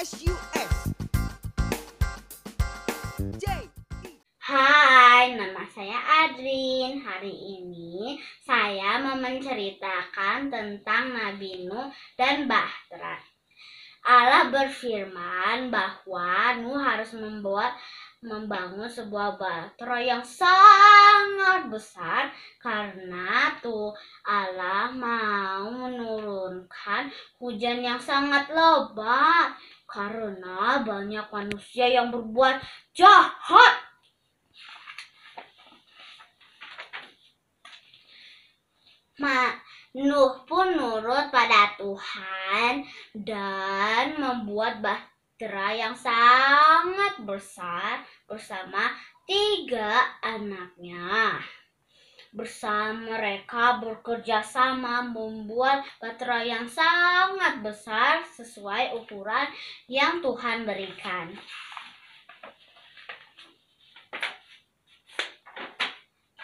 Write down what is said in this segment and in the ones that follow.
Hai, nama saya Adrin. Hari ini saya mau menceritakan tentang Nabi Nuh dan Bahtera. Allah berfirman bahwa Nuh harus membangun sebuah bahtera yang sangat besar karena Allah mau menurunkan hujan yang sangat lebat karena banyak manusia yang berbuat jahat. Nuh pun nurut pada Tuhan dan membuat bahtera yang sangat besar bersama 3 anaknya. Bersama mereka bekerja sama membuat bahtera yang sangat besar sesuai ukuran yang Tuhan berikan.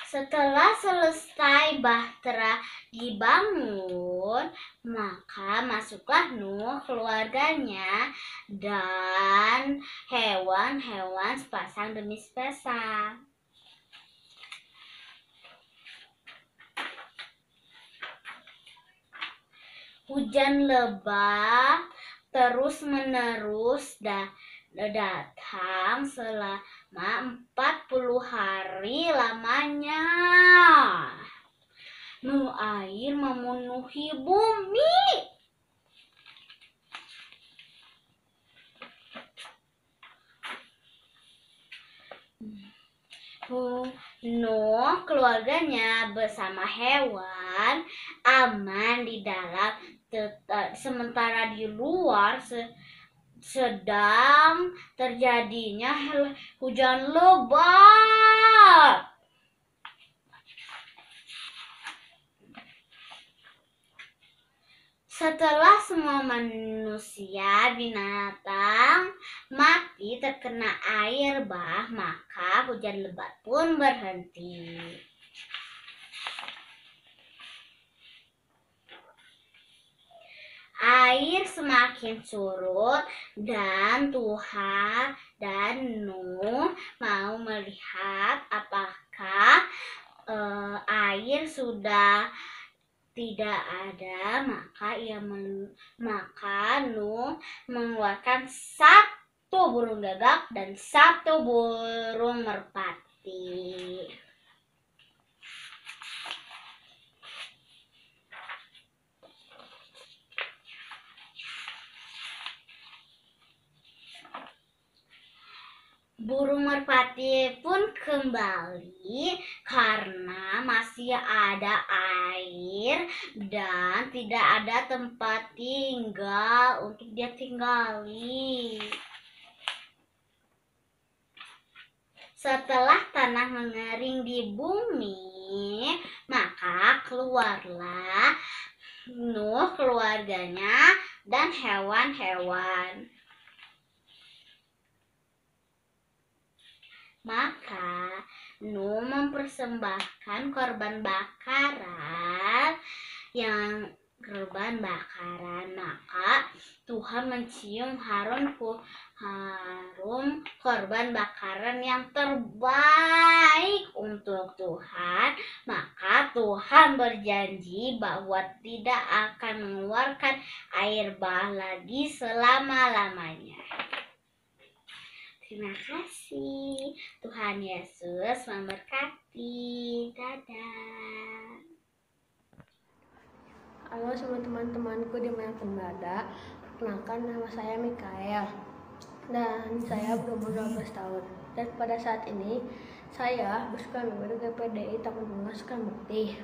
Setelah selesai bahtera dibangun, maka masuklah Nuh, keluarganya, dan hewan-hewan sepasang demi sepasang. Hujan lebat terus-menerus datang selama 40 hari lamanya. Air memenuhi bumi. Nuh, keluarganya bersama hewan aman di dalam, sementara di luar sedang terjadinya hujan lebat. Setelah semua manusia binatang mati terkena air bah, maka hujan lebat pun berhenti. Air semakin surut dan Tuhan dan Nuh mau melihat apakah air sudah tidak ada, maka Nuh mengeluarkan 1 burung gagak dan 1 burung merpati. Burung merpati pun kembali karena masih ada air dan tidak ada tempat tinggal untuk dia tinggali. Setelah tanah mengering di bumi, maka keluarlah Nuh, keluarganya, dan hewan-hewan. Maka Nuh mempersembahkan korban bakaran, maka Tuhan mencium harum korban bakaran yang terbaik untuk Tuhan. Maka Tuhan berjanji bahwa tidak akan mengeluarkan air bah lagi selama-lamanya. Terima kasih. Tuhan Yesus memberkati. Dadah. Halo semua teman-temanku dimanapun berada. Perkenalkan, nama saya Mikael dan saya berumur 12 tahun. Dan pada saat ini saya bersekolah di GPDI Taman Bunga Sukabumi.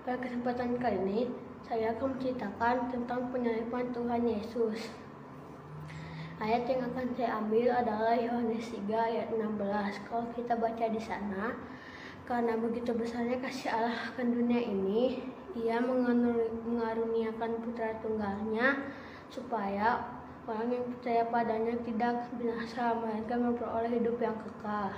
Pada kesempatan kali ini saya akan menceritakan tentang penyaliban Tuhan Yesus. Ayat yang akan saya ambil adalah Yohanes 3 ayat 16. Kalau kita baca di sana, karena begitu besarnya kasih Allah akan dunia ini, Ia mengaruniakan putra tunggalnya supaya orang yang percaya padanya tidak binasa, melainkan memperoleh hidup yang kekal.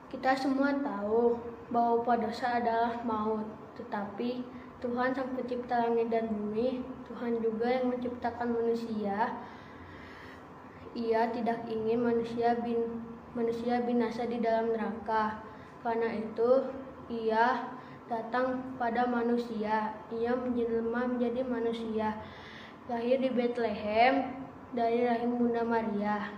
Kita semua tahu bahwa dosa adalah maut, tetapi Tuhan sang pencipta langit dan bumi, Tuhan juga yang menciptakan manusia. Ia tidak ingin manusia binasa di dalam neraka. Karena itu, Ia datang pada manusia. Ia menjelma menjadi manusia. Lahir di Bethlehem dari rahim Bunda Maria.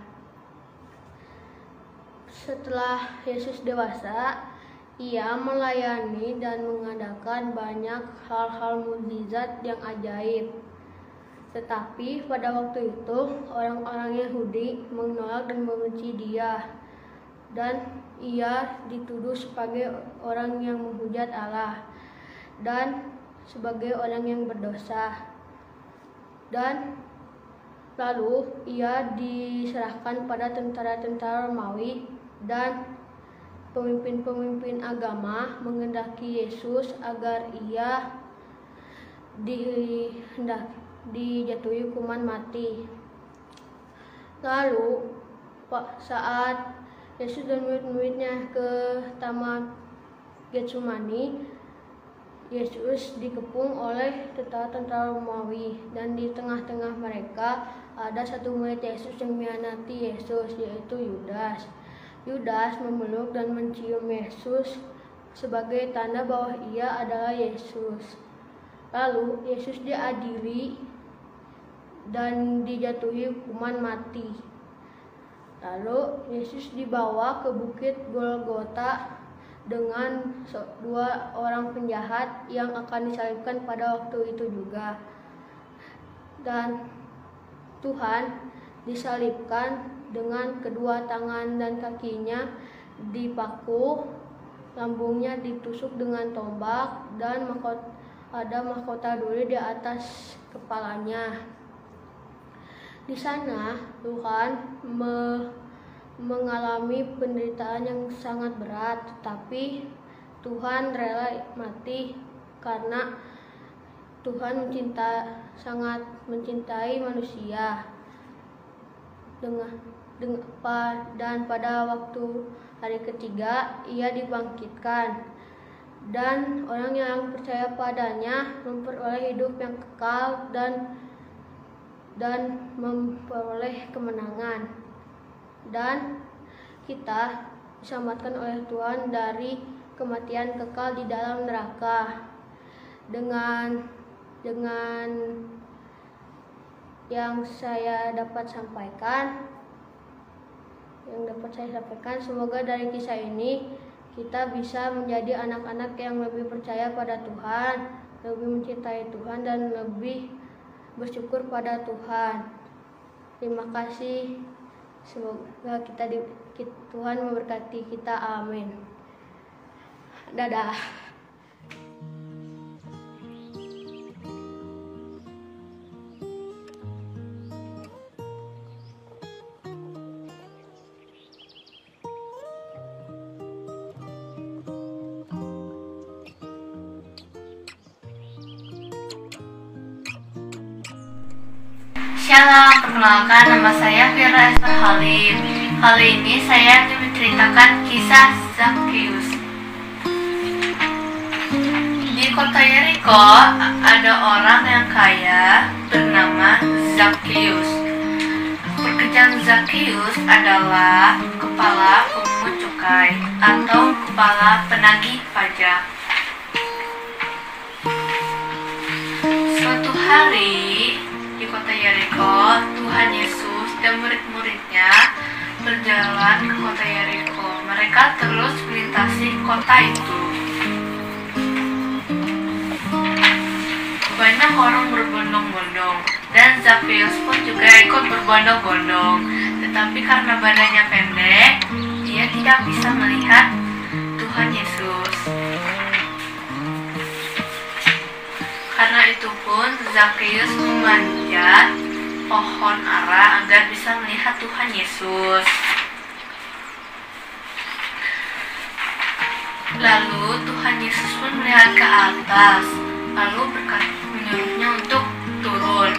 Setelah Yesus dewasa, Ia melayani dan mengadakan banyak hal-hal mukjizat yang ajaib. Tetapi pada waktu itu, orang-orang Yahudi menolak dan membenci Dia. Dan Ia dituduh sebagai orang yang menghujat Allah dan sebagai orang yang berdosa. Dan lalu Ia diserahkan pada tentara-tentara Romawi, dan pemimpin-pemimpin agama menghendaki Yesus agar Ia dijatuhi hukuman mati. Lalu saat Yesus dan murid-muridnya ke Taman Getsemani, Yesus dikepung oleh tentara-tentara Romawi, dan di tengah-tengah mereka ada satu murid Yesus yang mengkhianati Yesus, yaitu Yudas. Yudas memeluk dan mencium Yesus sebagai tanda bahwa Ia adalah Yesus. Lalu Yesus diadili dan dijatuhi hukuman mati. Lalu Yesus dibawa ke bukit Golgota dengan dua orang penjahat yang akan disalibkan pada waktu itu juga. Dan Tuhan disalibkan dengan kedua tangan dan kakinya dipaku, lambungnya ditusuk dengan tombak, dan ada mahkota duri di atas kepalanya. Di sana Tuhan mengalami penderitaan yang sangat berat, tetapi Tuhan rela mati karena Tuhan sangat mencintai manusia. Dan pada waktu hari ketiga Ia dibangkitkan, dan orang yang percaya padanya memperoleh hidup yang kekal dan memperoleh kemenangan. Dan kita diselamatkan oleh Tuhan dari kematian kekal di dalam neraka. Dengan yang saya dapat sampaikan, semoga dari kisah ini kita bisa menjadi anak-anak yang lebih percaya pada Tuhan, lebih mencintai Tuhan, dan lebih bersyukur pada Tuhan. Terima kasih. Semoga Tuhan memberkati kita. Amin. Dadah. Shalom, perkenalkan nama saya Fira Esther Halim. Kali ini saya akan menceritakan kisah Zakheus. Di kota Yeriko ada orang yang kaya bernama Zakheus. Pekerjaan Zakheus adalah kepala pemungut cukai atau kepala penagih pajak. Suatu hari di kota Yeriko, Tuhan Yesus dan murid-muridnya berjalan ke kota Yeriko. Mereka terus melintasi kota itu. Banyak orang berbondong-bondong, dan Zakheus pun juga ikut berbondong-bondong. Tetapi karena badannya pendek, dia tidak bisa melihat Tuhan Yesus. Karena itu pun Zakheus memanjat pohon ara agar bisa melihat Tuhan Yesus. Lalu Tuhan Yesus pun melihat ke atas, lalu menyuruhnya untuk turun.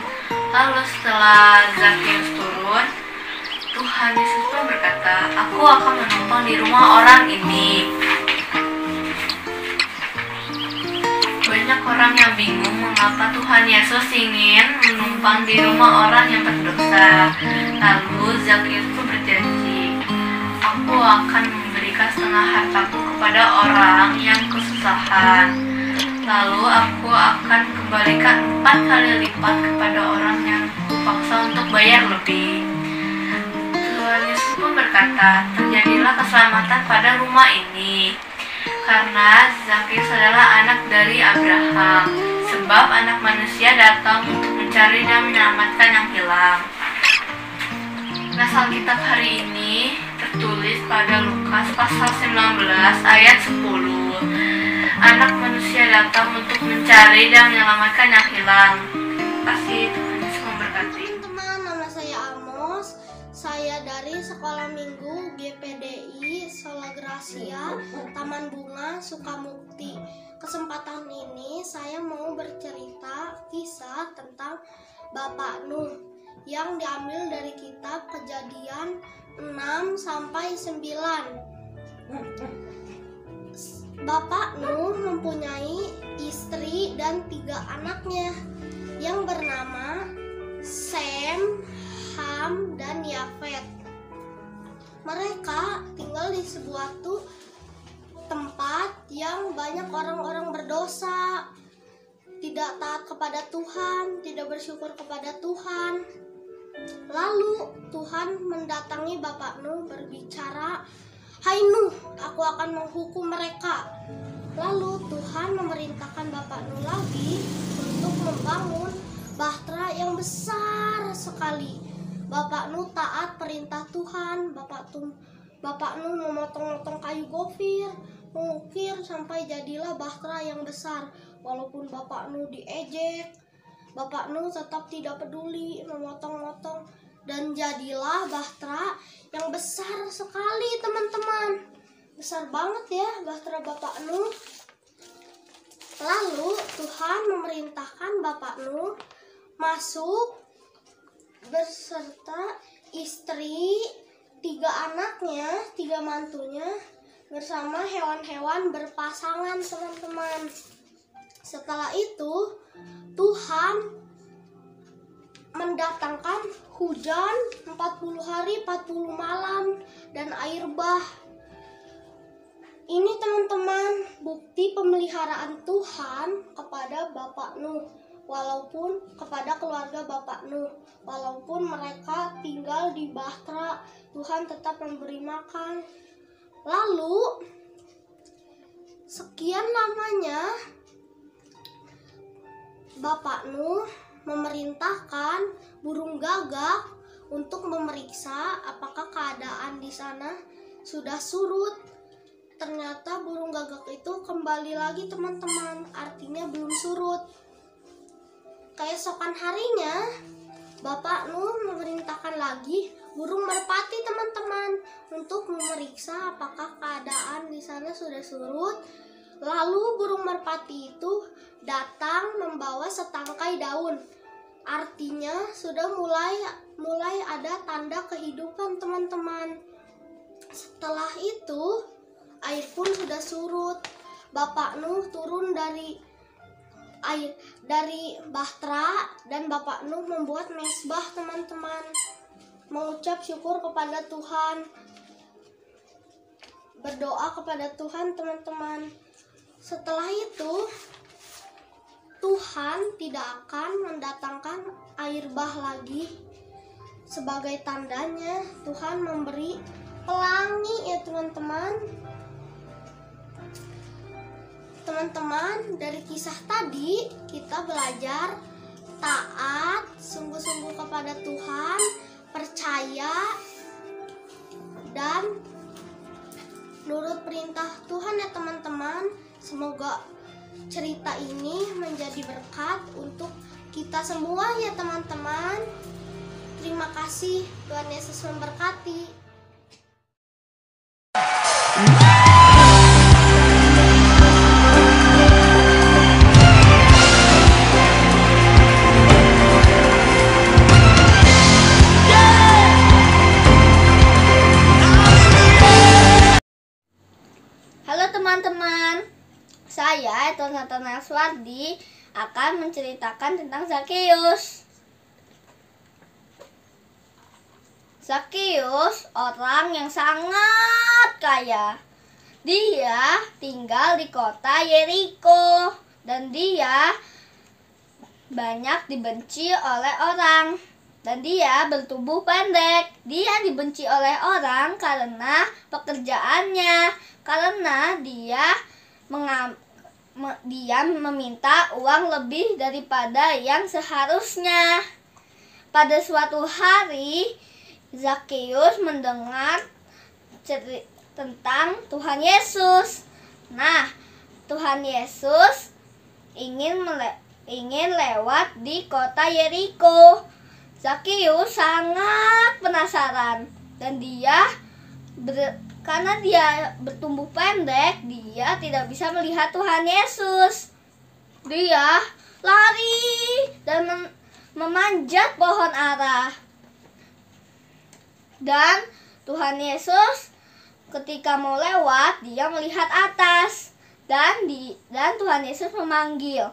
Lalu setelah Zakheus turun, Tuhan Yesus pun berkata, "Aku akan menumpang di rumah orang ini." Banyak orang yang saya bingung mengapa Tuhan Yesus ingin menumpang di rumah orang yang berdosa. Lalu Zakheus itu berjanji, aku akan memberikan setengah hartaku kepada orang yang kesusahan. Lalu aku akan kembalikan 4 kali lipat kepada orang yang kupaksa untuk bayar lebih. Tuhan Yesus pun berkata, terjadilah keselamatan pada rumah ini. Karena Zakheus adalah anak dari Abraham, sebab anak manusia datang untuk mencari dan menyelamatkan yang hilang. Nah, Alkitab hari ini tertulis pada Lukas pasal 19 ayat 10. Anak manusia datang untuk mencari dan menyelamatkan yang hilang. Terima kasih, Tuhan Yesus memberkati. Teman-teman, nama saya Amos. Saya dari Sekolah Minggu GPDI Sola Gracia, Taman Bunga, Sukamukti. Kesempatan ini saya mau bercerita kisah tentang Bapak Nuh yang diambil dari kitab Kejadian 6 sampai 9. Bapak Nuh mempunyai istri dan 3 anaknya yang bernama Sem, Ham, dan Yafet. Mereka tinggal di sebuah tempat yang banyak orang-orang berdosa, tidak taat kepada Tuhan, tidak bersyukur kepada Tuhan. Lalu Tuhan mendatangi Bapak Nuh berbicara, "Hai Nuh, aku akan menghukum mereka." Lalu Tuhan memerintahkan Bapak Nuh lagi untuk membangun bahtera yang besar sekali. Bapak Nuh taat perintah Tuhan. Bapak Nuh memotong-motong kayu gofir, mengukir sampai jadilah bahtera yang besar. Walaupun Bapak Nuh diejek, Bapak Nuh tetap tidak peduli, memotong-motong, dan jadilah bahtera yang besar sekali, teman-teman. Besar banget ya bahtera Bapak Nuh. Lalu Tuhan memerintahkan Bapak Nuh masuk beserta istri, 3 anaknya, 3 mantunya, bersama hewan-hewan berpasangan, teman-teman. Setelah itu Tuhan mendatangkan hujan 40 hari 40 malam dan air bah. Ini, teman-teman, bukti pemeliharaan Tuhan kepada Bapak Nuh, walaupun kepada keluarga Bapak Nuh, walaupun mereka tinggal di bahtera, Tuhan tetap memberi makan. Lalu sekian lamanya Bapak Nuh memerintahkan burung gagak untuk memeriksa apakah keadaan di sana sudah surut. Ternyata burung gagak itu kembali lagi, teman-teman, artinya belum surut. Keesokan harinya Bapak Nuh memerintahkan lagi burung merpati, teman-teman, untuk memeriksa apakah keadaan di sana sudah surut. Lalu burung merpati itu datang membawa setangkai daun. Artinya sudah mulai ada tanda kehidupan, teman-teman. Setelah itu air pun sudah surut. Bapak Nuh turun dari bahtera dan Bapak Nuh membuat mezbah, teman-teman, mengucap syukur kepada Tuhan, berdoa kepada Tuhan, teman-teman. Setelah itu Tuhan tidak akan mendatangkan air bah lagi. Sebagai tandanya Tuhan memberi pelangi, ya teman-teman. Teman-teman, dari kisah tadi kita belajar taat sungguh-sungguh kepada Tuhan, percaya, dan nurut perintah Tuhan, ya teman-teman. Semoga cerita ini menjadi berkat untuk kita semua, ya teman-teman. Terima kasih, Tuhan Yesus memberkati. Halo teman-teman, saya Eton Nathan Aswardi akan menceritakan tentang Zakheus. Zakheus orang yang sangat kaya. Dia tinggal di kota Yeriko dan dia banyak dibenci oleh orang. Dan dia bertubuh pendek. Dia dibenci oleh orang karena pekerjaannya, karena dia meminta uang lebih daripada yang seharusnya. Pada suatu hari, Zakheus mendengar tentang Tuhan Yesus. Nah, Tuhan Yesus ingin lewat di kota Yeriko. Zakheus sangat penasaran dan karena dia bertumbuh pendek, dia tidak bisa melihat Tuhan Yesus. Dia lari dan memanjat pohon ara. Dan Tuhan Yesus ketika mau lewat, dia melihat atas. Dan Tuhan Yesus memanggil,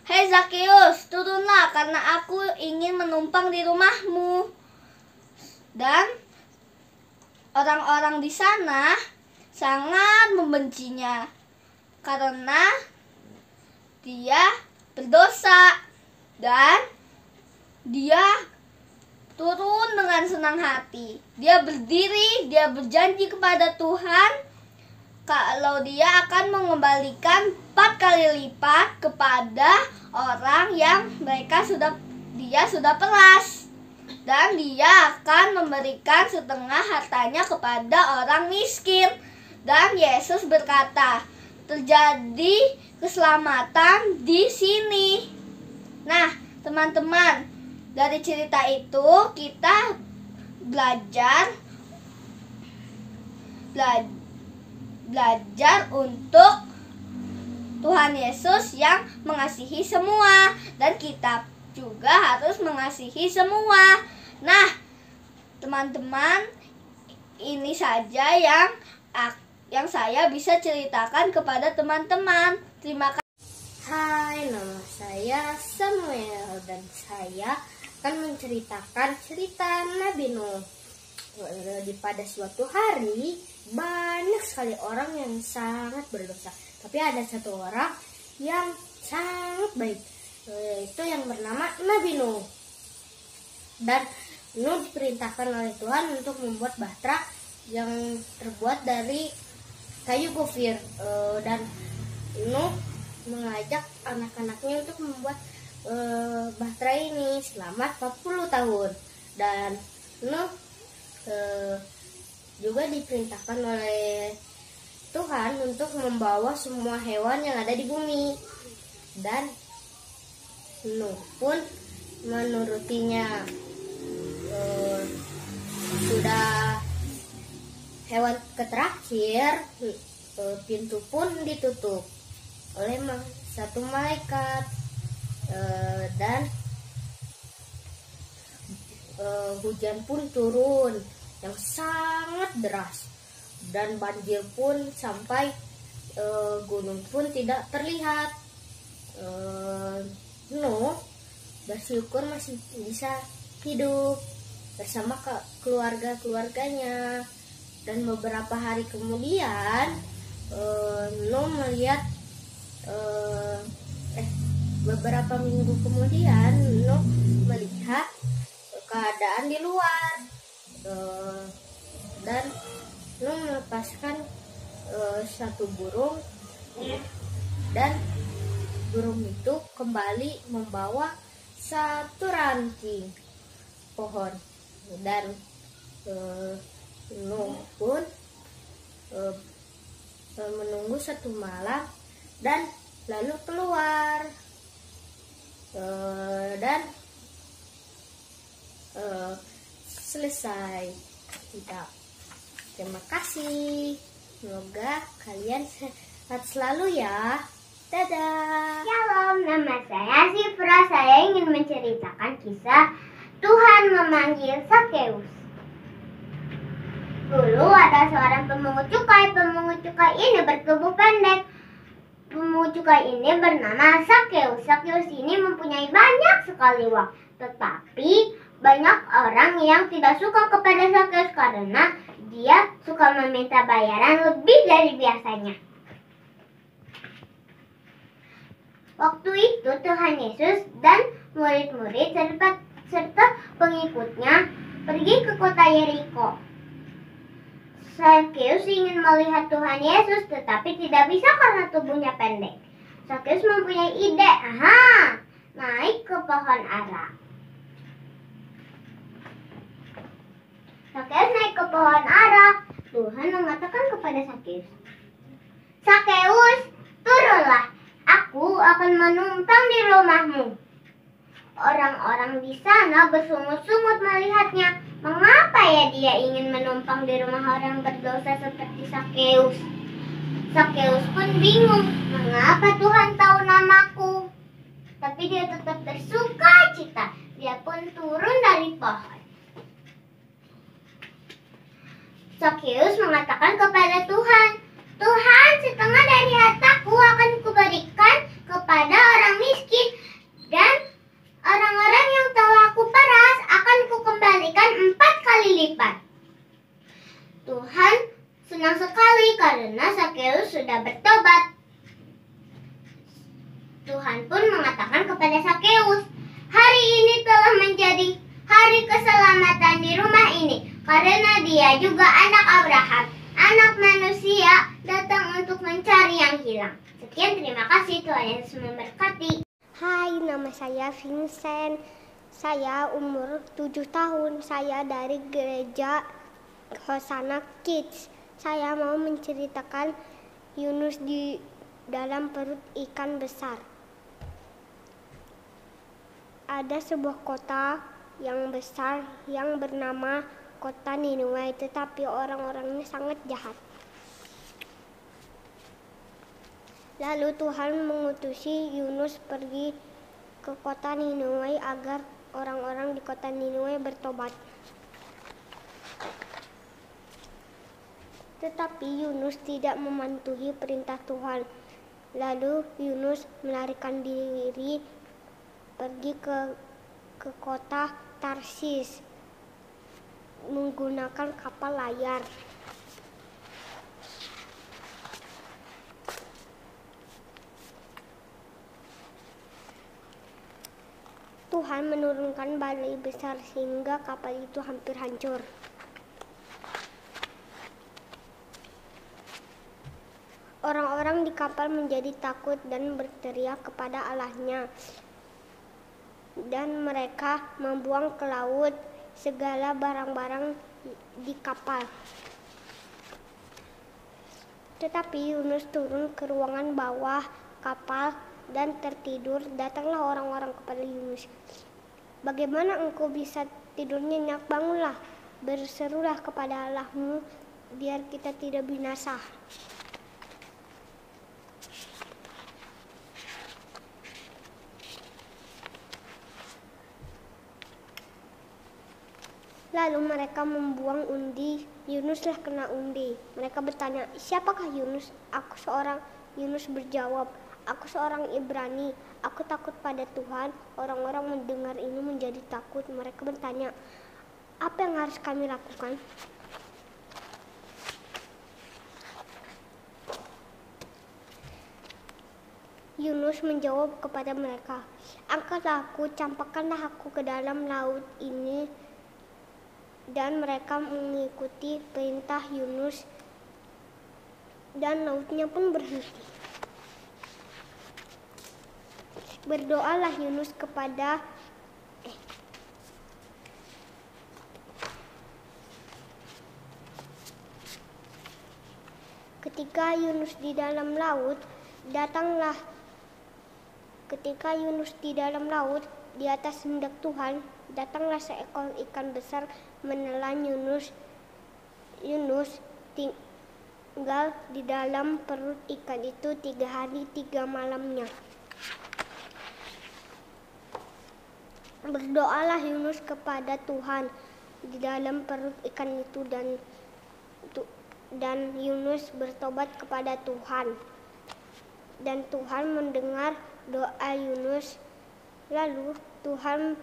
"Hei Zakheus, turunlah karena aku ingin menumpang di rumahmu." Dan orang-orang di sana sangat membencinya karena dia berdosa, dan dia turun dengan senang hati. Dia berdiri, dia berjanji kepada Tuhan kalau dia akan mengembalikan 4 kali lipat kepada orang yang dia sudah peras. Dan dia akan memberikan setengah hartanya kepada orang miskin. Dan Yesus berkata, terjadi keselamatan di sini. Nah, teman-teman, dari cerita itu kita belajar untuk Tuhan Yesus yang mengasihi semua, dan kita juga harus mengasihi semua. Nah, teman-teman, ini saja yang saya bisa ceritakan kepada teman-teman. Terima kasih. Hai, nama saya Samuel dan saya akan menceritakan cerita Nabi Nuh. Pada suatu hari banyak sekali orang yang sangat berdosa, tapi ada satu orang yang sangat baik, yaitu yang bernama Nabi Nuh. Dan Nuh diperintahkan oleh Tuhan untuk membuat bahtera yang terbuat dari kayu gofir, dan Nuh mengajak anak-anaknya untuk membuat bahtera ini selama 40 tahun. Dan Nuh juga diperintahkan oleh Tuhan untuk membawa semua hewan yang ada di bumi, dan Nuh pun menurutinya. Sudah hewan terakhir, pintu pun ditutup oleh satu malaikat, dan hujan pun turun yang sangat deras, dan banjir pun sampai gunung pun tidak terlihat. Nuh bersyukur masih bisa hidup bersama keluarga-keluarganya. Dan beberapa hari kemudian Nuh melihat beberapa minggu kemudian Nuh melihat keadaan di luar, dan Nuh melepaskan satu burung, dan burung itu kembali membawa satu ranting pohon. Dan Nuh pun menunggu satu malam dan lalu keluar, dan selesai. Terima kasih. Semoga kalian sehat selalu ya. Dadah. Shalom, nama saya Sifra. Saya ingin menceritakan kisah Tuhan memanggil Zakheus. Dulu ada seorang pemungut cukai. Pemungut cukai ini bertubuh pendek. Pemungut cukai ini bernama Sakeus. Sakeus ini mempunyai banyak sekali uang. Tetapi banyak orang yang tidak suka kepada Sakeus karena dia suka meminta bayaran lebih dari biasanya. Waktu itu Tuhan Yesus dan murid-murid serta pengikutnya pergi ke kota Yeriko. Sakeus ingin melihat Tuhan Yesus tetapi tidak bisa karena tubuhnya pendek. Sakeus mempunyai ide, naik ke pohon ara. Sakeus naik ke pohon ara. Tuhan mengatakan kepada Sakeus, "Sakeus, turunlah. Aku akan menumpang di rumahmu." Orang-orang di sana bersungut-sungut melihatnya. Mengapa ya dia ingin menumpang di rumah orang berdosa seperti Sakeus? Sakeus pun bingung, mengapa Tuhan tahu namaku? Tapi dia tetap bersuka cita. Dia pun turun dari pohon. Sakeus mengatakan kepada Tuhan, "Tuhan, setengah dari hartaku akan kuberikan kepada orang miskin, dan orang-orang yang tahu aku peras akan kukembalikan 4 kali lipat." Tuhan senang sekali karena Sakeus sudah bertobat. Tuhan pun mengatakan kepada Sakeus, "Hari ini telah menjadi hari keselamatan di rumah ini, karena dia juga anak Abraham. Anak manusia datang untuk mencari yang hilang." Sekian, terima kasih. Tuhan Yesus memberkati. Hai, nama saya Vincent. Saya umur 7 tahun. Saya dari gereja Hosana Kids. Saya mau menceritakan Yunus di dalam perut ikan besar. Ada sebuah kota yang besar yang bernama kota Niniwe, tetapi orang-orangnya sangat jahat. Lalu Tuhan mengutusi Yunus pergi ke kota Niniwe agar orang-orang di kota Niniwe bertobat. Tetapi Yunus tidak mematuhi perintah Tuhan. Lalu Yunus melarikan diri pergi ke kota Tarsis menggunakan kapal layar. Tuhan menurunkan badai besar sehingga kapal itu hampir hancur. Orang-orang di kapal menjadi takut dan berteriak kepada Allahnya. Dan mereka membuang ke laut segala barang-barang di kapal. Tetapi Yunus turun ke ruangan bawah kapal dan tertidur. Datanglah orang-orang kepada Yunus. "Bagaimana engkau bisa tidur nyenyak? Bangunlah, berserulah kepada Allahmu, biar kita tidak binasa." Lalu mereka membuang undi. Yunuslah kena undi. Mereka bertanya, "Siapakah Yunus?" Yunus berjawab, "Aku seorang Ibrani. Aku takut pada Tuhan." Orang-orang mendengar ini menjadi takut. Mereka bertanya, "Apa yang harus kami lakukan?" Yunus menjawab kepada mereka, "Angkatlah aku, campakkanlah aku ke dalam laut ini." Dan mereka mengikuti perintah Yunus dan lautnya pun berhenti. Berdoalah Yunus Ketika Yunus di dalam laut, di atas kehendak Tuhan, datanglah seekor ikan besar menelan Yunus. Yunus tinggal di dalam perut ikan itu 3 hari 3 malamnya. Berdoalah Yunus kepada Tuhan di dalam perut ikan itu dan Yunus bertobat kepada Tuhan. dan Tuhan mendengar doa Yunus. Lalu Tuhan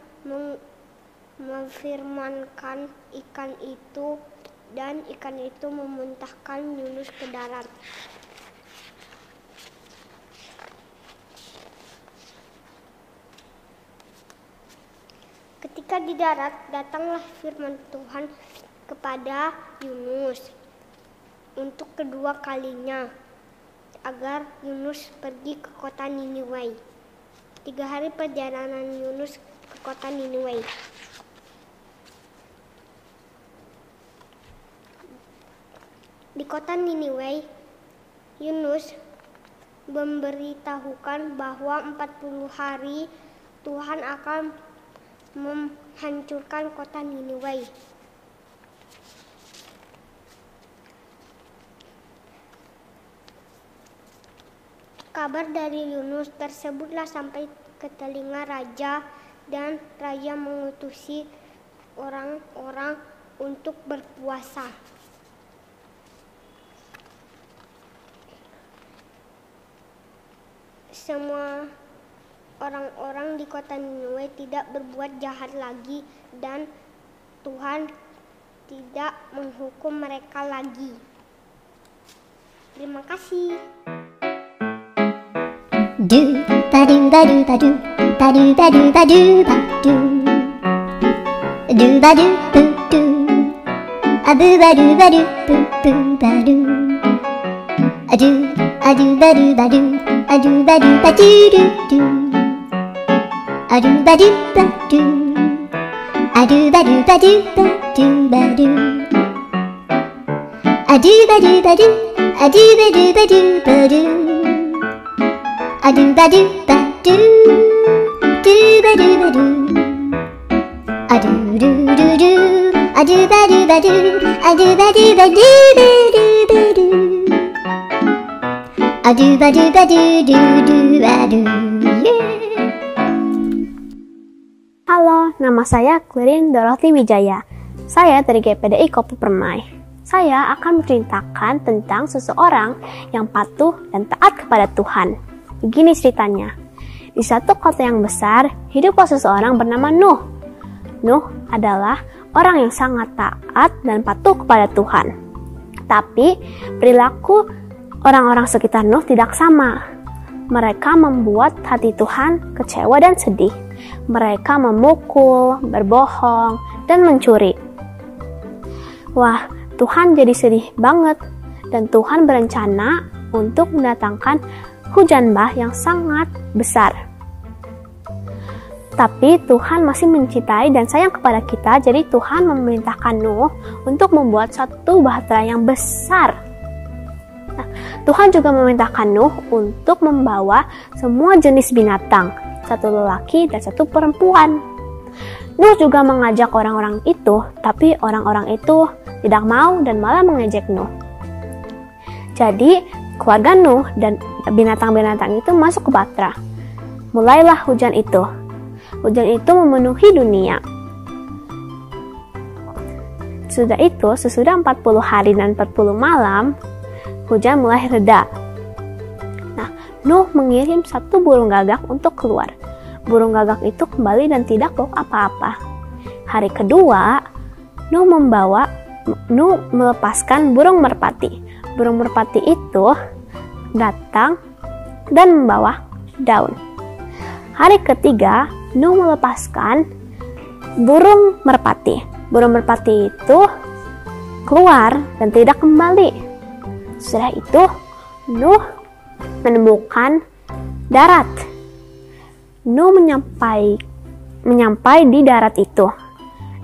memfirmankan ikan itu, dan ikan itu memuntahkan Yunus ke darat. Ketika di darat, datanglah firman Tuhan kepada Yunus untuk kedua kalinya, agar Yunus pergi ke kota Niniwe. 3 hari perjalanan Yunus ke kota Niniwe. Di kota Niniwe, Yunus memberitahukan bahwa 40 hari Tuhan akan menghancurkan kota Niniwe. Kabar dari Yunus tersebutlah sampai ke telinga raja, dan raja mengutusi orang-orang untuk berpuasa. Semua orang-orang di kota Niniwe tidak berbuat jahat lagi, dan Tuhan tidak menghukum mereka lagi. Terima kasih. Do ba do ba do ba do ba do ba do ba do ba do ba do boo do a boo ba do ba do boo boo ba do a do ba do ba do a do ba do ba do do do a do ba do ba do a do ba do ba do ba do ba do a do ba do ba do a do ba do ba do ba do a do ba do ba do ba do ba do a do do do do a do ba do ba do a do ba do ba do ba do ba do a do ba do ba do do do ba do. Halo, nama saya Clarin Dorothy Wijaya. Saya dari GPDI Kopo Permai. Saya akan menceritakan tentang seseorang yang patuh dan taat kepada Tuhan. Begini ceritanya. Di satu kota yang besar, hiduplah seseorang bernama Nuh. Nuh adalah orang yang sangat taat dan patuh kepada Tuhan. Tapi, perilaku orang-orang sekitar Nuh tidak sama. Mereka membuat hati Tuhan kecewa dan sedih. Mereka memukul, berbohong, dan mencuri. Wah, Tuhan jadi sedih banget. Dan Tuhan berencana untuk mendatangkan hujan bah yang sangat besar. Tapi Tuhan masih mencintai dan sayang kepada kita, jadi Tuhan memerintahkan Nuh untuk membuat satu bahtera yang besar. Nah, Tuhan juga memerintahkan Nuh untuk membawa semua jenis binatang, satu lelaki dan satu perempuan. Nuh juga mengajak orang-orang itu, tapi orang-orang itu tidak mau dan malah mengejek Nuh. Jadi, keluarga Nuh dan binatang-binatang itu masuk ke bahtera. Mulailah hujan itu. Hujan itu memenuhi dunia. Sudah itu, sesudah 40 hari dan 40 malam, hujan mulai reda. Nah, Nuh mengirim satu burung gagak untuk keluar. Burung gagak itu kembali dan tidak bawa apa-apa. Hari kedua, Nuh melepaskan burung merpati. Burung merpati itu datang dan membawa daun. Hari ketiga, Nuh melepaskan burung merpati. Burung merpati itu keluar dan tidak kembali. Setelah itu, Nuh menemukan darat. Nuh menyampai di darat itu.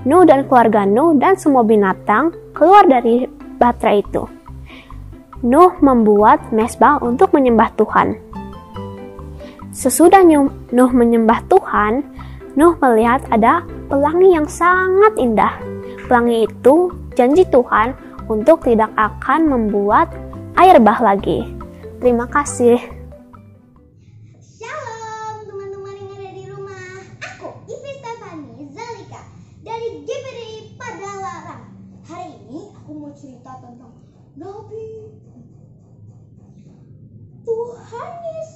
Nuh dan keluarga Nuh dan semua binatang keluar dari bahtera itu. Nuh membuat mezbah untuk menyembah Tuhan. Sesudah Nuh menyembah Tuhan, Nuh melihat ada pelangi yang sangat indah. Pelangi itu janji Tuhan untuk tidak akan membuat air bah lagi. Terima kasih. Shalom teman-teman yang ada di rumah. Aku Ivi Stefani Zalika dari GPDI Padalarang. Hari ini aku mau cerita tentang Nabi. Tuhan Yesus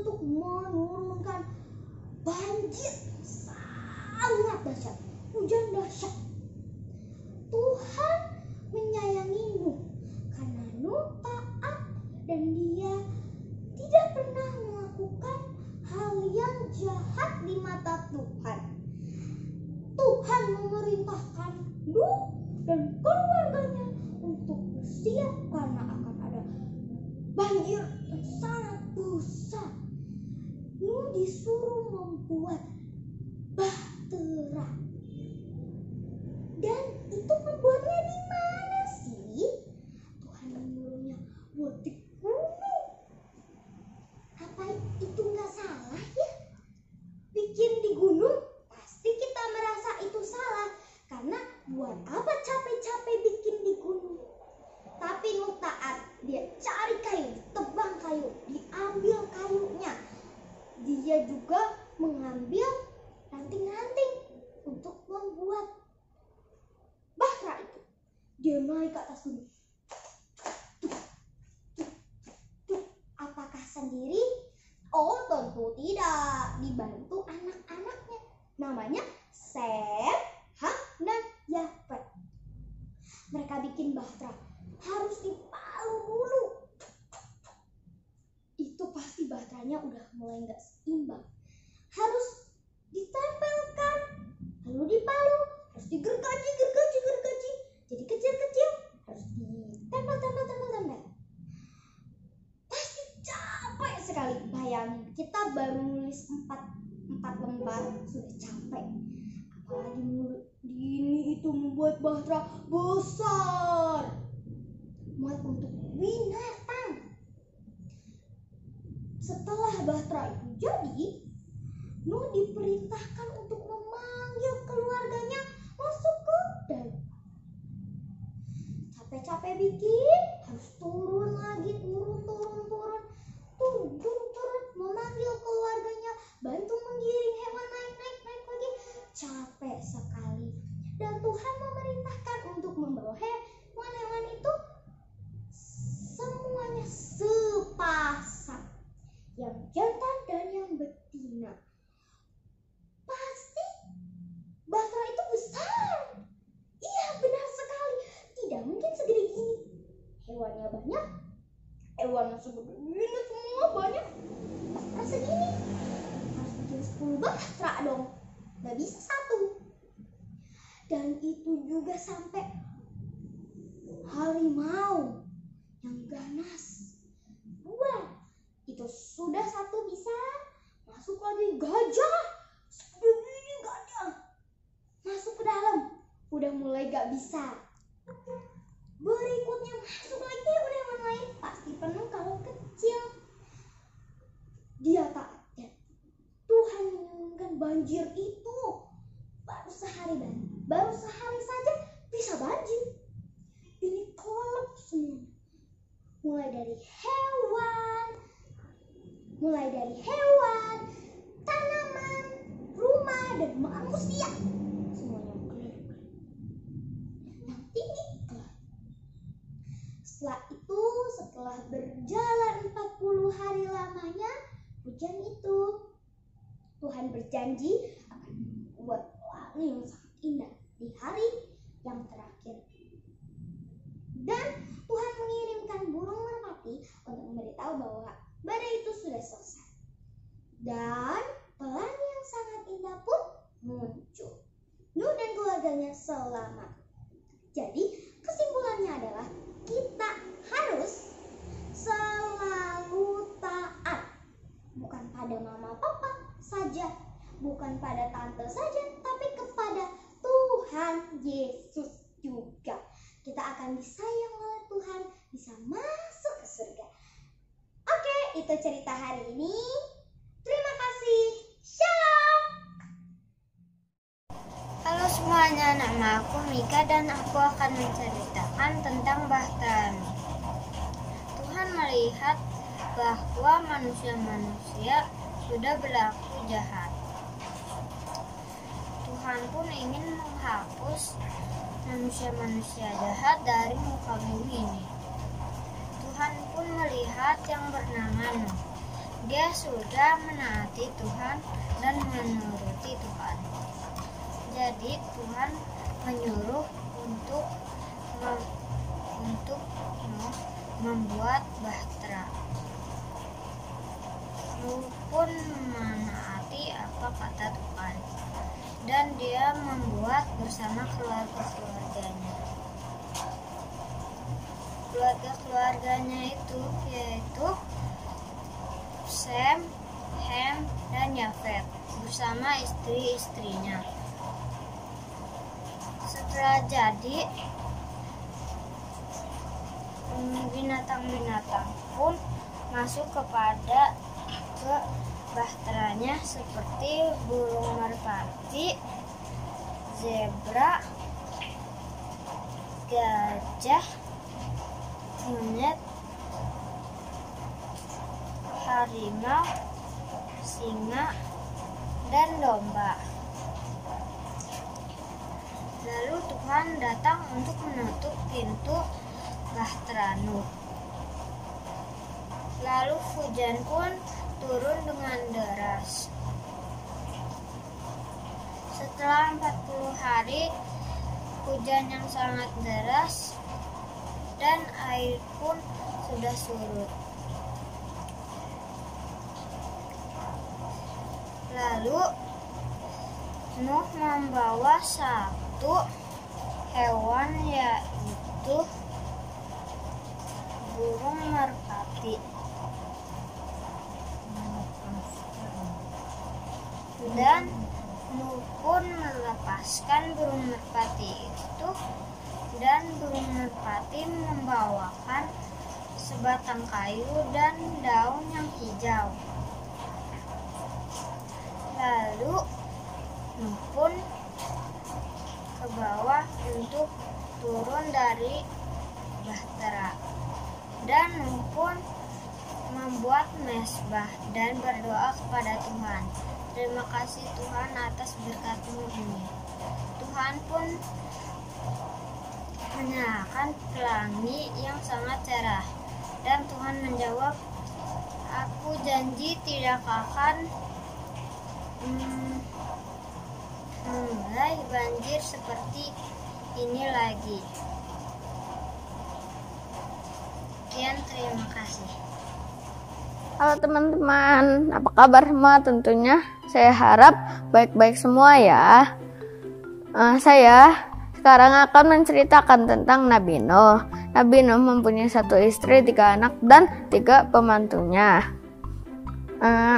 untuk menurunkan banjir sangat dahsyat, hujan dahsyat. Tuhan menyayangi Nuh karena Nuh taat dan dia tidak pernah melakukan hal yang jahat di mata Tuhan. Tuhan memerintahkan Nuh dan keluarganya untuk bersiap karena akan ada banjir yang sangat besar. Nuh disuruh membuat bahtera. Dan itu membuatnya di mana sih? Tuhan menyuruhnya buat di gunung. Apa itu nggak salah ya? Bikin di gunung pasti kita merasa itu salah. Karena buat apa capek-capek bikin di gunung? Tapi Nuh taat, dia cari kayu, tebang kayu, diambil kayunya. Dia juga mengambil ranting-ranting untuk membuat bahtera itu. Dia naik ke atas gunung. Apakah sendiri? Oh, tentu tidak. Dibantu anak-anaknya. Namanya Sem, Ham, dan Yafet. Mereka bikin bahtera. Harus dipalu dulu. Itu pasti bahteranya udah mulai nggak seimbang. Harus ditempelkan, lalu dipalu, harus digergaji. Jadi kecil-kecil, harus ditempel. Pasti capek sekali. Bayangin, kita baru nulis 4 lembar sudah capek. Apalagi ini itu membuat bahtera besar. Muat untuk binatang. Setelah bahtera itu jadi, Nuh diperintahkan untuk memanggil keluarganya masuk ke dalam. Capek-capek bikin, harus turun lagi, turun, memanggil keluarganya, bantu menggiring hewan naik lagi. Capek sekali. Dan Tuhan memerintahkan untuk membawa hewan-hewan itu semuanya sepasang, yang jantan dan yang betina. Pasti bahtera itu besar. Iya, benar sekali. Tidak mungkin segede gini. Hewannya banyak. Hewannya segede ini semua banyak. Bahtera segini. Harus bikin 10 bahtera dong. Gak bisa 1. Dan itu juga sampai harimau yang ganas. 2. Itu sudah 1 bisa. Masuk lagi gajah. Segini gajah. Masuk ke dalam. Udah mulai gak bisa. Berikutnya masuk lagi hewan lain. Pasti penuh kalau kecil. Dia taat. Tuhan menurunkan banjir itu. Baru sehari saja bisa banjir. Ini kolap semua. Mulai dari hewan, tanaman, rumah, dan manusia. Semuanya gelap. Yang tinggi gelap. Setelah berjalan 40 hari lamanya, hujan itu. Tuhan berjanji akan membuat pelangi yang sangat indah di hari yang terakhir. Dan Tuhan mengirimkan burung merpati untuk memberitahu bahwa badai itu sudah selesai. Dan pelangi yang sangat indah pun muncul. Nuh dan keluarganya selamat. Jadi kesimpulannya adalah kita harus selalu taat. Bukan pada mama papa saja, bukan pada tante saja, tapi kepada Tuhan Yesus juga. Kita akan disayang oleh Tuhan, bisa masuk ke surga. Oke, itu cerita hari ini. Terima kasih. Shalom. Halo semuanya, nama aku Mika dan aku akan menceritakan tentang bahtera. Tuhan melihat bahwa manusia-manusia sudah berlaku jahat. Tuhan pun ingin menghapus manusia-manusia jahat dari muka bumi ini. Tuhan pun melihat yang bernama Nuh. Dia sudah menaati Tuhan dan menuruti Tuhan. Jadi Tuhan menyuruh untuk membuat bahtera. Nuh pun menaati apa kata Tuhan, dan dia membuat bersama keluarga-keluarganya. Keluarga-keluarganya itu yaitu Sem, Hem, dan Yafet bersama istri-istrinya. Setelah jadi, binatang-binatang pun masuk ke bahteranya seperti burung merpati, zebra, gajah, monyet, harimau, singa, dan domba. Lalu Tuhan datang untuk menutup pintu bahtera Nuh. Lalu hujan pun turun dengan deras. Setelah 40 hari hujan yang sangat deras dan air pun sudah surut. Lalu Nuh membawa satu hewan, yaitu burung merpati. Dan Nuh pun melepaskan burung merpati itu, dan burung merpati membawakan sebatang kayu dan daun yang hijau. Lalu Nuh pun ke bawah untuk turun dari bahtera, dan Nuh pun membuat mezbah dan berdoa kepada Tuhan. Terima kasih Tuhan atas berkat-Mu ini. Tuhan pun menyalakan pelangi yang sangat cerah, dan Tuhan menjawab, "Aku janji tidak akan mulai banjir seperti ini lagi." Sekian, terima kasih. Halo teman-teman, apa kabar semua? Tentunya saya harap baik-baik semua ya. Saya sekarang akan menceritakan tentang Nabi Nuh. Nabi Nuh mempunyai 1 istri, 3 anak, dan 3 pembantunya.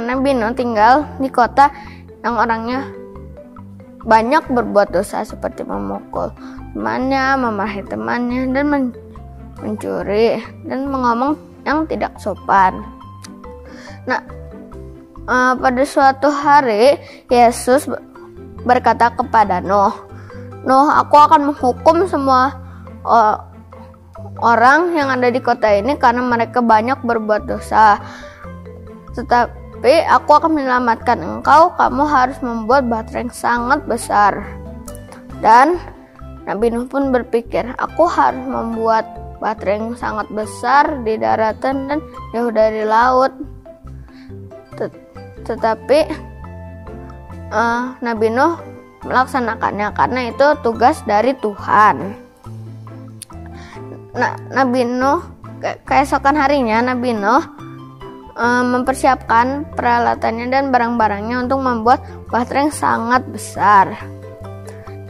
Nabi Nuh tinggal di kota yang orangnya banyak berbuat dosa, seperti memukul temannya, memarahi temannya, dan mencuri, dan mengomong yang tidak sopan. Pada suatu hari Yesus berkata kepada Nuh, aku akan menghukum semua orang yang ada di kota ini karena mereka banyak berbuat dosa. Tetapi aku akan menyelamatkan engkau. Kamu harus membuat bahtera yang sangat besar." Dan Nabi Nuh pun berpikir, aku harus membuat bahtera yang sangat besar di daratan dan jauh dari laut. Tetapi Nabi Nuh melaksanakannya karena itu tugas dari Tuhan. Nabi Nuh, keesokan harinya Nabi Nuh mempersiapkan peralatannya dan barang-barangnya untuk membuat bahtera yang sangat besar.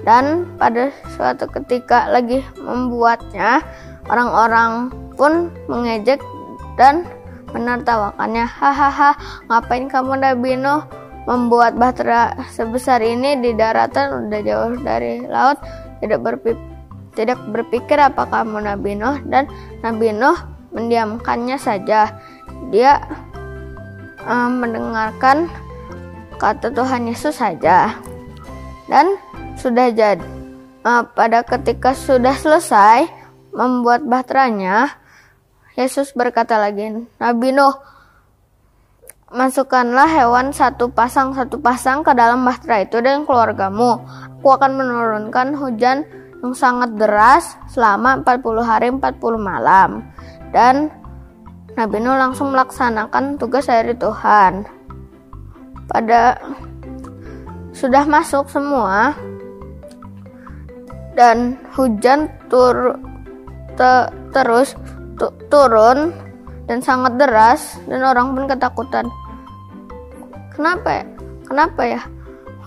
Dan pada suatu ketika lagi membuatnya, orang-orang pun mengejek dan menertawakannya. "Hahaha, ngapain kamu Nabi Nuh membuat bahtera sebesar ini di daratan, udah jauh dari laut? Tidak berpikir apa kamu Nabi Nuh?" Dan Nabi Nuh mendiamkannya saja. Dia mendengarkan kata Tuhan Yesus saja. Dan sudah jadi, pada ketika sudah selesai membuat bahteranya, Yesus berkata lagi, "Nabi Nuh, masukkanlah hewan satu pasang ke dalam bahtera itu dan keluargamu. Aku akan menurunkan hujan yang sangat deras selama 40 hari 40 malam. Dan Nabi Nuh langsung melaksanakan tugas dari Tuhan. Sudah masuk semua dan hujan terus turun dan sangat deras dan orang pun ketakutan. Kenapa ya?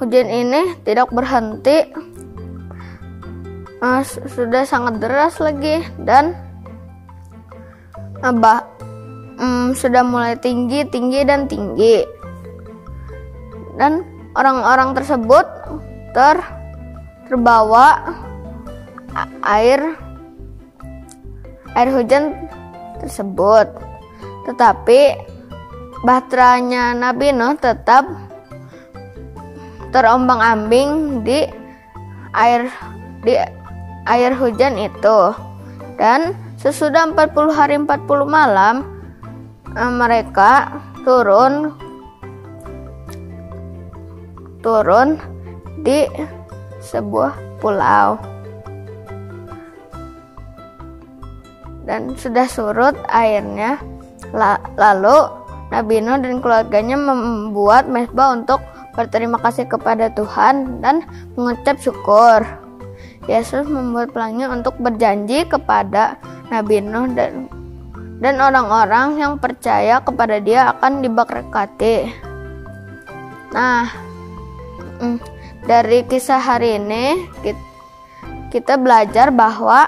Hujan ini tidak berhenti. Sudah sangat deras lagi dan sudah mulai tinggi dan orang-orang tersebut terbawa air hujan tersebut. Tetapi bahteranya Nabi Nuh tetap terombang-ambing di air hujan itu. Dan sesudah 40 hari 40 malam mereka turun di sebuah pulau. Dan sudah surut airnya. Lalu Nabi Nuh dan keluarganya membuat mezbah untuk berterima kasih kepada Tuhan dan mengucap syukur. Yesus membuat pelangi untuk berjanji kepada Nabi Nuh dan orang-orang yang percaya kepada dia akan diberkati. Nah, dari kisah hari ini kita belajar bahwa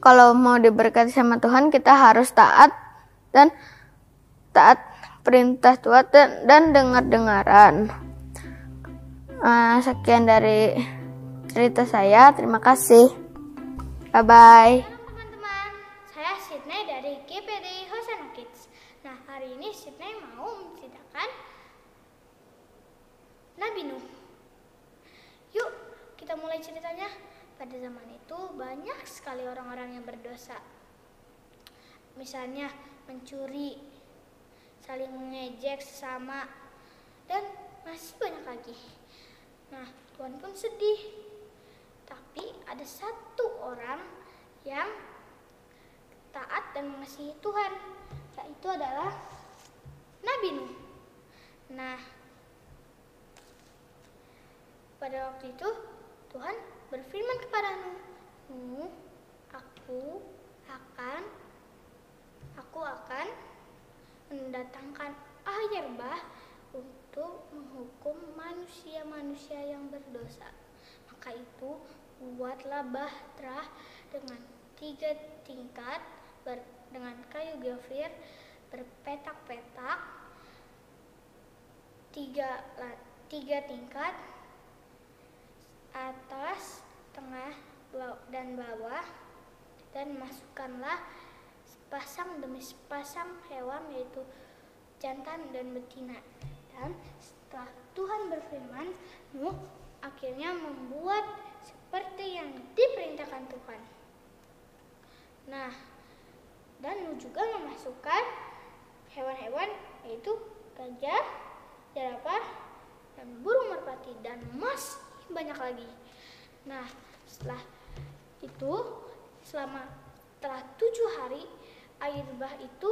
kalau mau diberkati sama Tuhan, kita harus taat perintah Tuhan dan dengar-dengaran. Sekian dari cerita saya. Terima kasih. Bye-bye. Teman-teman, saya Sydney dari GPD Hosana Kids. Nah, hari ini Sydney mau menceritakan Nabi Nuh. Yuk, kita mulai ceritanya. Pada zaman itu banyak sekali orang-orang yang berdosa. Misalnya mencuri, saling mengejek sesama, dan masih banyak lagi. Nah, Tuhan pun sedih. Tapi ada satu orang yang taat dan mengasihi Tuhan, yaitu adalah Nabi Nuh. Nah, pada waktu itu Tuhan berfirman kepada Nuh, aku akan mendatangkan air bah untuk menghukum manusia-manusia yang berdosa. Maka itu buatlah bahtera dengan 3 tingkat dengan kayu gofir berpetak-petak, 3 tingkat, atas, tengah, dan bawah, dan masukkanlah sepasang demi sepasang hewan, yaitu jantan dan betina. Dan setelah Tuhan berfirman, Nuh akhirnya membuat seperti yang diperintahkan Tuhan. Nah, dan Nuh juga memasukkan hewan-hewan, yaitu gajah, jerapah, dan burung merpati, dan masih banyak lagi. Nah, setelah itu setelah 7 hari air bah itu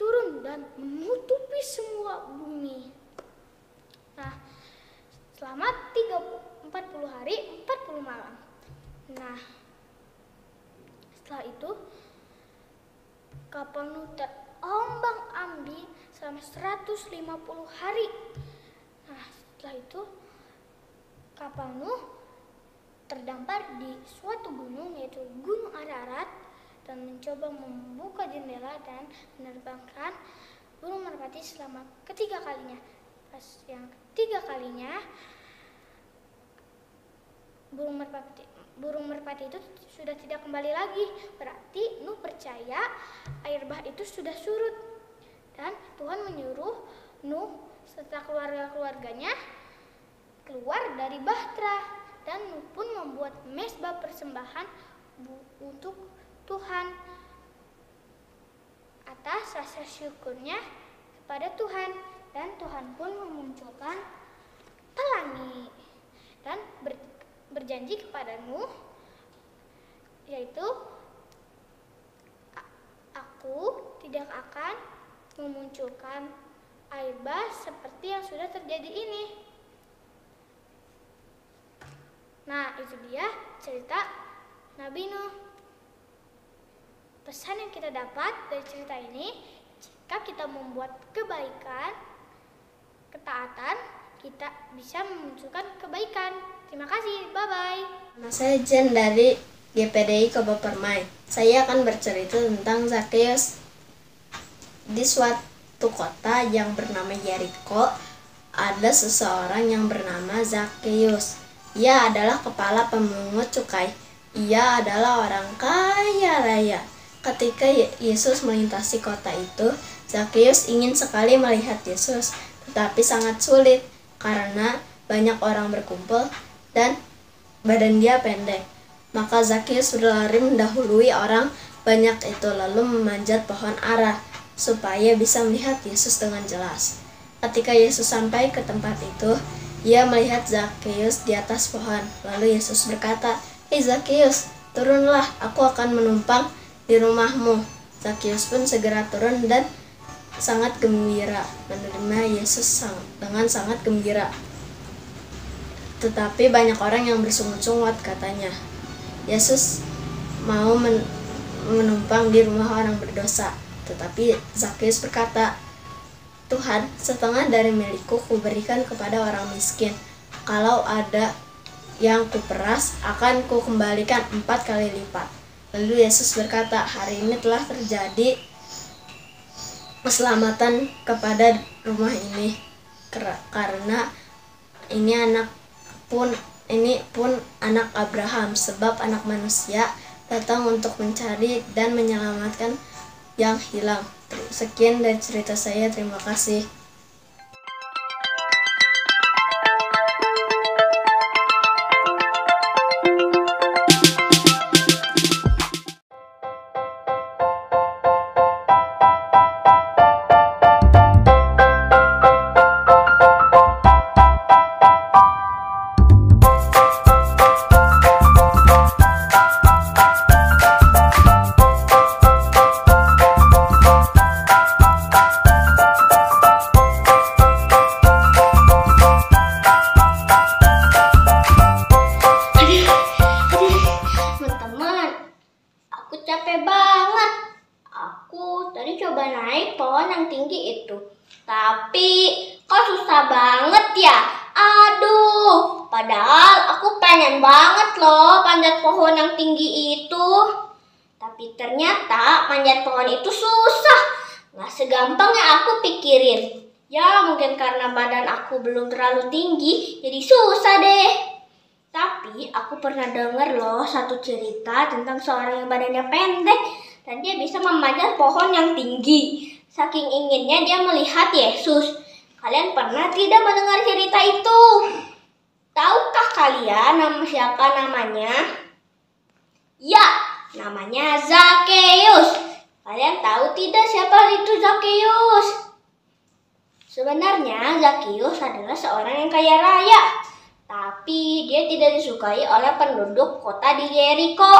turun dan menutupi semua bumi. Nah, selama 40 hari 40 malam. Nah, setelah itu kapal Nuh terombang-ambing selama 150 hari. Nah, setelah itu kapal Nuh terdampar di suatu gunung, yaitu Gunung Ararat, dan mencoba membuka jendela dan menerbangkan burung merpati selama ketiga kalinya. Pas yang ketiga kalinya burung merpati itu sudah tidak kembali lagi. Berarti Nuh percaya air bah itu sudah surut. Dan Tuhan menyuruh Nuh serta keluarga-keluarganya keluar dari bahtera, dan Nuh pun membuat mezbah persembahan untuk Tuhan atas rasa syukurnya kepada Tuhan. Dan Tuhan pun memunculkan pelangi dan berjanji kepada Nuh, yaitu Aku tidak akan memunculkan air bah seperti yang sudah terjadi ini. Nah, itu dia cerita Nabi Nuh. Pesan yang kita dapat dari cerita ini, jika kita membuat kebaikan, ketaatan, kita bisa memunculkan kebaikan. Terima kasih, bye-bye. Nama saya Jen dari GPDI Koba Permai. Saya akan bercerita tentang Zakheus. Di suatu kota yang bernama Yeriko, ada seseorang yang bernama Zakheus. Ia adalah kepala pemungut cukai. Ia adalah orang kaya raya. Ketika Yesus melintasi kota itu, Zakheus ingin sekali melihat Yesus, tetapi sangat sulit karena banyak orang berkumpul dan badan dia pendek. Maka Zakheus berlari mendahului orang banyak itu lalu memanjat pohon ara supaya bisa melihat Yesus dengan jelas. Ketika Yesus sampai ke tempat itu, ia melihat Zakheus di atas pohon. Lalu Yesus berkata, "Hei Zakheus, turunlah, aku akan menumpang di rumahmu." Zakheus pun segera turun dan sangat gembira menerima Yesus dengan sangat gembira. Tetapi banyak orang yang bersungut-sungut, katanya, Yesus mau menumpang di rumah orang berdosa. Tetapi Zakheus berkata, "Tuhan, setengah dari milikku kuberikan kepada orang miskin. Kalau ada yang kuperas, akan kukembalikan 4 kali lipat." Lalu Yesus berkata, "Hari ini telah terjadi keselamatan kepada rumah ini, karena ini pun anak Abraham, sebab Anak Manusia datang untuk mencari dan menyelamatkan yang hilang." Sekian dari cerita saya, terima kasih. Coba naik pohon yang tinggi itu, tapi kok susah banget ya. Aduh, padahal aku pengen banget loh panjat pohon yang tinggi itu. Tapi ternyata panjat pohon itu susah, gak segampang yang aku pikirin. Ya mungkin karena badan aku belum terlalu tinggi, jadi susah deh. Tapi aku pernah dengar loh satu cerita tentang seorang yang badannya pendek dan dia bisa memanjat pohon yang tinggi. Saking inginnya dia melihat Yesus. Kalian pernah tidak mendengar cerita itu? Tahukah kalian siapa namanya? Ya, namanya Zakheus. Kalian tahu tidak siapa itu Zakheus? Sebenarnya Zakheus adalah seorang yang kaya raya, tapi dia tidak disukai oleh penduduk kota di Yeriko.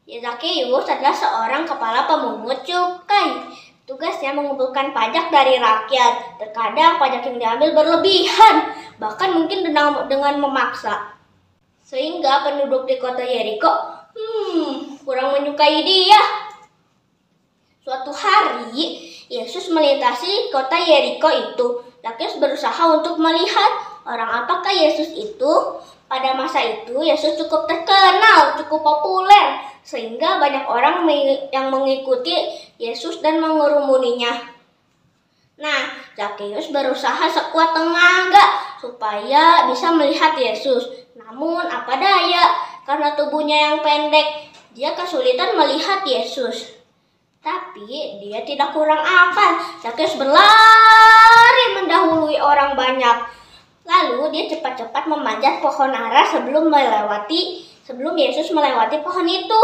Zakheus adalah seorang kepala pemungut cukai. Tugasnya mengumpulkan pajak dari rakyat. Terkadang pajak yang diambil berlebihan, bahkan mungkin dengan memaksa. Sehingga penduduk di kota Yeriko kurang menyukai dia. Suatu hari, Yesus melintasi kota Yeriko itu. Zakheus berusaha untuk melihat orang apakah Yesus itu. Pada masa itu, Yesus cukup terkenal, cukup populer, sehingga banyak orang yang mengikuti Yesus dan mengerumuninya. Nah, Zakheus berusaha sekuat tenaga supaya bisa melihat Yesus. Namun apa daya, karena tubuhnya yang pendek, dia kesulitan melihat Yesus. Tapi dia tidak kurang akal. Zakheus berlari mendahului orang banyak. Lalu dia cepat-cepat memanjat pohon ara sebelum Yesus melewati pohon itu.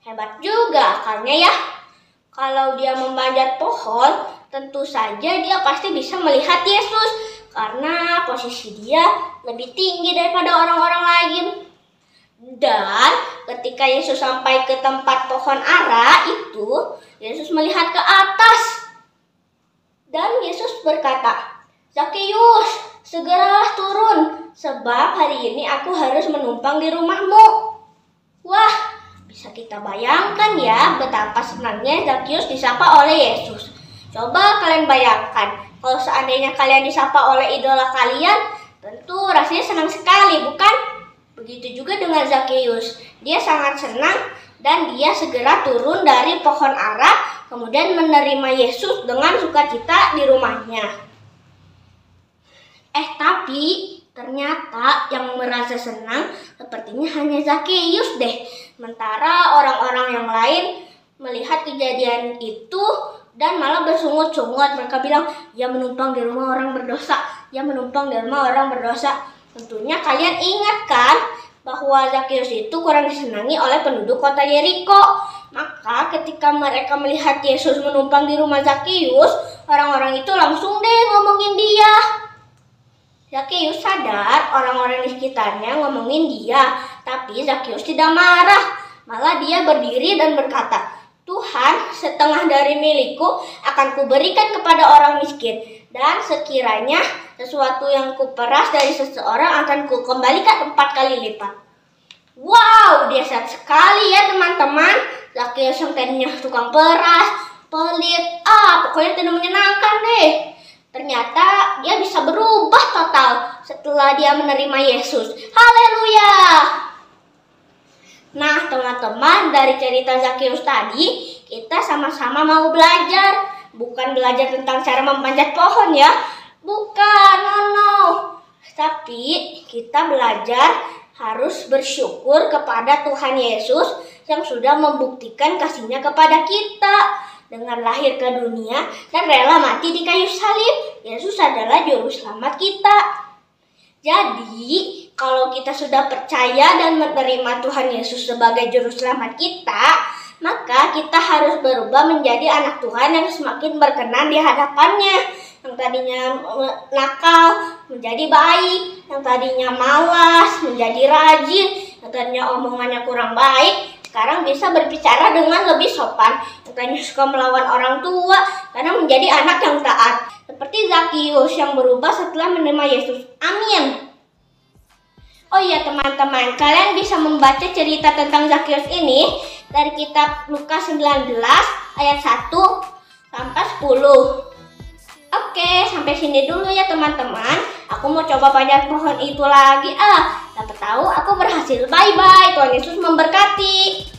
Hebat juga akalnya ya. Kalau dia memanjat pohon, tentu saja dia pasti bisa melihat Yesus karena posisi dia lebih tinggi daripada orang-orang lain. Dan ketika Yesus sampai ke tempat pohon ara itu, Yesus melihat ke atas. Dan Yesus berkata, "Zakeus, segeralah turun, sebab hari ini aku harus menumpang di rumahmu." Wah, bisa kita bayangkan ya betapa senangnya Zakeus disapa oleh Yesus. Coba kalian bayangkan, kalau seandainya kalian disapa oleh idola kalian, tentu rasanya senang sekali, bukan? Begitu juga dengan Zakeus. Dia sangat senang dan dia segera turun dari pohon ara, kemudian menerima Yesus dengan sukacita di rumahnya. Tapi ternyata yang merasa senang sepertinya hanya Zakeus deh. Sementara orang-orang yang lain melihat kejadian itu dan malah bersungut-sungut. Mereka bilang, "Ya menumpang di rumah orang berdosa, ya menumpang di rumah orang berdosa." Tentunya kalian ingat kan bahwa Zakeus itu kurang disenangi oleh penduduk kota Yeriko. Maka ketika mereka melihat Yesus menumpang di rumah Zakeus, orang-orang itu langsung deh ngomongin dia. Zakeus sadar orang-orang di sekitarnya ngomongin dia, tapi Zakeus tidak marah. Malah dia berdiri dan berkata, "Tuhan, setengah dari milikku akan kuberikan kepada orang miskin. Dan sekiranya sesuatu yang kuperas dari seseorang akan kukembalikan 4 kali lipat." Wow, dahsyat sekali ya teman-teman. Zakeus yang tadinya tukang peras, pelit, pokoknya tidak menyenangkan deh. Ternyata dia bisa berubah total setelah dia menerima Yesus. Haleluya. Nah teman-teman, dari cerita Zakeus tadi, kita sama-sama mau belajar. Bukan belajar tentang cara memanjat pohon ya. Bukan, no. Tapi kita belajar harus bersyukur kepada Tuhan Yesus yang sudah membuktikan kasih-Nya kepada kita. Dengan lahir ke dunia dan rela mati di kayu salib, Yesus adalah juru selamat kita. Jadi, kalau kita sudah percaya dan menerima Tuhan Yesus sebagai juru selamat kita, maka kita harus berubah menjadi anak Tuhan yang semakin berkenan di hadapannya. Yang tadinya nakal menjadi baik, yang tadinya malas menjadi rajin, yang tadinya omongannya kurang baik, sekarang bisa berbicara dengan lebih sopan. Yang tadinya suka melawan orang tua, karena menjadi anak yang taat. Seperti Zakeus yang berubah setelah menerima Yesus. Amin. Oh iya teman-teman, kalian bisa membaca cerita tentang Zakeus ini dari kitab Lukas 19 ayat 1 sampai 10. Oke, sampai sini dulu ya teman-teman. Aku mau coba panjat pohon itu lagi. Siapa tahu aku berhasil. Bye-bye. Tuhan Yesus memberkati.